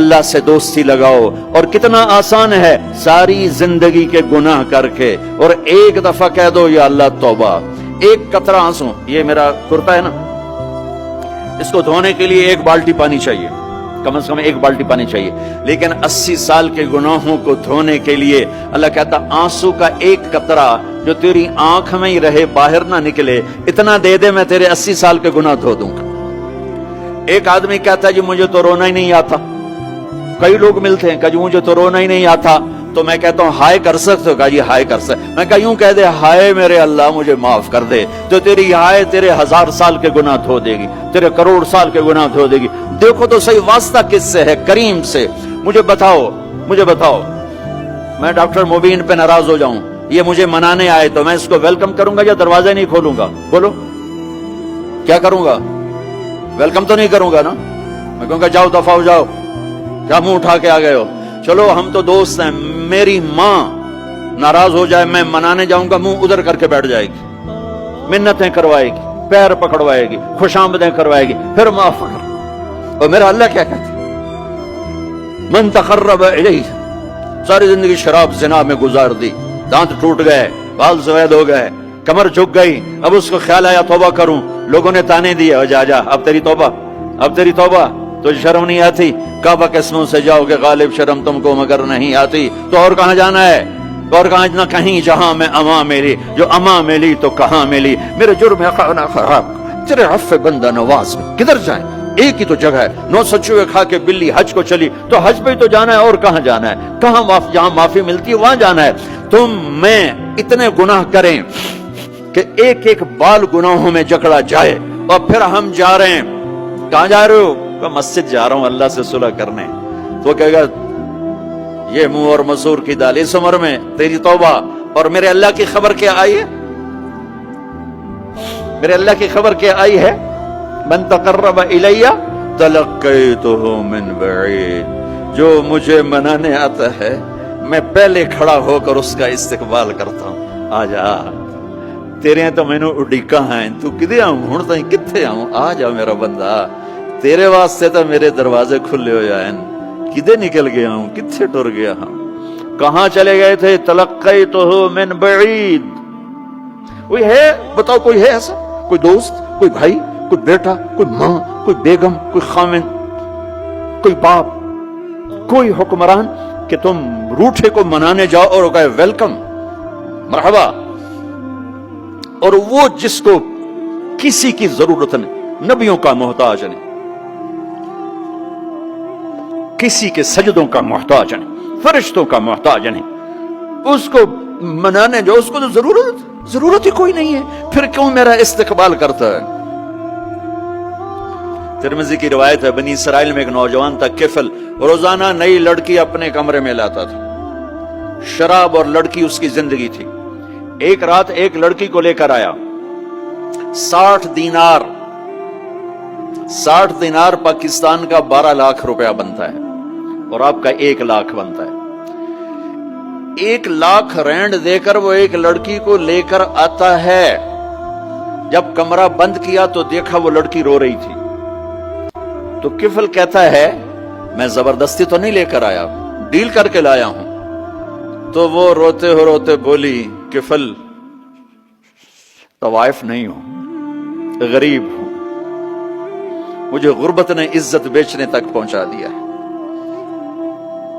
اللہ سے دوستی لگاؤ. اور کتنا آسان ہے ساری زندگی کے گناہ کر کے اور ایک دفعہ کہہ دو یا اللہ توبہ. ایک قطرہ آنسو، یہ میرا کرتا ہے نا، اس کو دھونے کے لیے ایک بالٹی پانی چاہیے، کم از کم ایک بالٹی پانی چاہیے. لیکن 80 سال کے گناہوں کو دھونے کے لیے اللہ کہتا آنسو کا ایک قطرہ جو تیری آنکھ میں ہی رہے، باہر نہ نکلے، اتنا دے دے میں تیرے 80 سال کے گناہ دھو دوں گا. ایک آدمی کہتا ہے جی مجھے تو رونا ہی نہیں آتا. کئی لوگ ملتے ہیں کہ جی مجھے تو رونا ہی نہیں آتا. تو میں کہتا ہوں ہائے کر سکتے ہو؟ کہا جی ہائے کر سکتے. میں کہا یوں کہہ دے ہائے میرے اللہ مجھے معاف کر دے، تو تیری ہائے تیرے 1000 سال کے گناہ دھو دے گی، تیرے کروڑ سال کے گناہ دھو دے گی. دیکھو تو صحیح واسطہ کس سے ہے؟ کریم سے. مجھے بتاؤ میں ڈاکٹر مبین پہ ناراض ہو جاؤں، یہ مجھے منانے آئے تو میں اس کو ویلکم کروں گا یا دروازہ نہیں کھولوں گا؟ بولو کیا کروں گا؟ ویلکم تو نہیں کروں گا نا. میں کہوں گا جاؤ دفعہ ہو جاؤ، کیا منہ اٹھا کے آ گئے ہو؟ چلو ہم تو دوست ہیں. میری ماں ناراض ہو جائے میں منانے جاؤں گا، منہ ادھر کر کے بیٹھ جائے گی، منتیں کروائے گی، پیر پکڑوائے گی، خوش آمدیں کروائے گی، پھر معاف کر. اور میرا اللہ کیا کہتا ہے؟ من تقرب الیہ، ساری زندگی شراب زنا میں گزار دی، دانت ٹوٹ گئے، بال سفید ہو گئے، کمر جھک گئی. اب اس کو خیال آیا توبہ کروں، لوگوں نے تانے دیے جا اب تیری توبہ تو شرم نہیں آتی؟ کعبہ کے اسموں سے جاؤ گے غالب شرم تم کو مگر نہیں آتی. تو اور کہاں جانا ہے؟ اور کہاں نہ کہیں جہاں میں اما ملی، جو اما ملی تو کہاں ملی. میرے جرم خانہ خراب تیرے عفو بندہ نواز میں کدھر جائیں؟ ایک ہی تو جگہ ہے. 9 سچوے کھا کے بلی حج کو چلی تو حج پہ ہی تو جانا ہے، اور کہاں جانا ہے؟ کہاں جہاں معافی ملتی ہے وہاں جانا ہے. تم میں اتنے گناہ کریں کہ ایک ایک بال گناہوں میں جکڑا جائے، اور پھر ہم جا رہے ہیں. کہاں جا رہے ہو؟ مسجد جا رہا ہوں اللہ سے صلح کرنے. تو کہے گا یہ منہ اور مسور کی دال، اس عمر میں تیری توبہ. اور میرے اللہ کی خبر کیا آئی ہے؟ میرے اللہ کی خبر کیا آئی ہے؟ من تقرب الیہ تلقیتہ من بعید، جو مجھے منانے آتا ہے میں پہلے کھڑا ہو کر اس کا استقبال کرتا ہوں. آ جا تیرے تو مینو اڈیکا ہیں، تو کدے آؤں ہوں تھی کتنے آؤں؟ آ جا میرا بندہ، تیرے واسطے تو میرے دروازے کھلے ہو جائیں. کدے نکل گیا ہوں، کتنے ٹر گیا ہوں، کہاں چلے گئے تھے؟ تلقیتہ من بعید. کوئی ہے بتاؤ، کوئی ہے ایسا؟ کوئی دوست، کوئی بھائی، کوئی بیٹا، کوئی ماں، کوئی بیگم، کوئی خاوند، کوئی باپ، کوئی حکمران کہ تم روٹھے کو منانے جاؤ اور کہے ویلکم مرحبا؟ اور وہ جس کو کسی کی ضرورت نہیں، نبیوں کا محتاج نہیں، کسی کے سجدوں کا محتاج نہیں، فرشتوں کا محتاج نہیں، اس کو منانے جو اس کو تو ضرورت ہی کوئی نہیں ہے، پھر کیوں میرا استقبال کرتا ہے؟ ترمذی کی روایت ہے، بنی اسرائیل میں ایک نوجوان تھا کفل، روزانہ نئی لڑکی اپنے کمرے میں لاتا تھا. شراب اور لڑکی اس کی زندگی تھی. ایک رات ایک لڑکی کو لے کر آیا، 60 دینار پاکستان کا 12 لاکھ روپیہ بنتا ہے، اور آپ کا 1 لاکھ بنتا ہے. 1 لاکھ رینڈ دے کر وہ ایک لڑکی کو لے کر آتا ہے. جب کمرہ بند کیا تو دیکھا وہ لڑکی رو رہی تھی. تو کفل کہتا ہے میں زبردستی تو نہیں لے کر آیا، ڈیل کر کے لایا ہوں. تو وہ روتے بولی کفل طوائف نہیں ہوں، غریب ہوں، مجھے غربت نے عزت بیچنے تک پہنچا دیا ہے.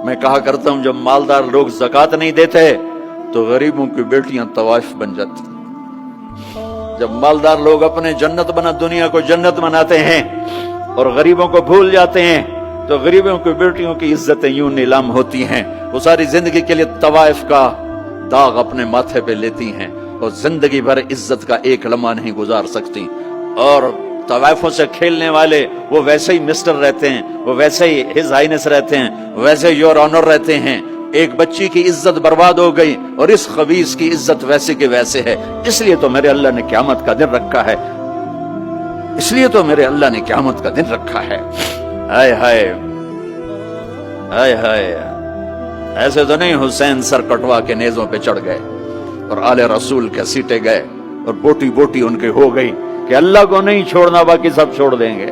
میں کہا کرتا ہوں جب مالدار لوگ زکوٰۃ نہیں دیتے تو غریبوں کی بیٹیاں طوائف بن جاتی. جب مالدار لوگ اپنے جنت بنا دنیا کو جنت بناتے ہیں اور غریبوں کو بھول جاتے ہیں تو غریبوں کی بیٹیوں کی عزتیں یوں نیلام ہوتی ہیں. وہ ساری زندگی کے لیے طوائف کا داغ اپنے ماتھے پہ لیتی ہیں اور زندگی بھر عزت کا ایک لمحہ نہیں گزار سکتی. اور طوائفوں سے کھیلنے والے وہ ویسے ہی مسٹر رہتے ہیں، وہ ویسے ہی ہز ہائنس رہتے ہیں، ویسے یور آنر رہتے ہیں. ایک بچی کی عزت برباد ہو گئی اور اس خبیث کی عزت ویسے کے ویسے ہے. اس لیے تو میرے اللہ نے قیامت کا دن رکھا ہے، اس لیے تو میرے اللہ نے قیامت کا دن رکھا ہے. ہائے ہائے ہائے ہائے، ایسے تو نہیں حسین سر کٹوا کے نیزوں پہ چڑھ گئے اور آل رسول کے سیٹے گئے اور بوٹی بوٹی ان کے ہو گئی کہ اللہ کو نہیں چھوڑنا باقی سب چھوڑ دیں گے.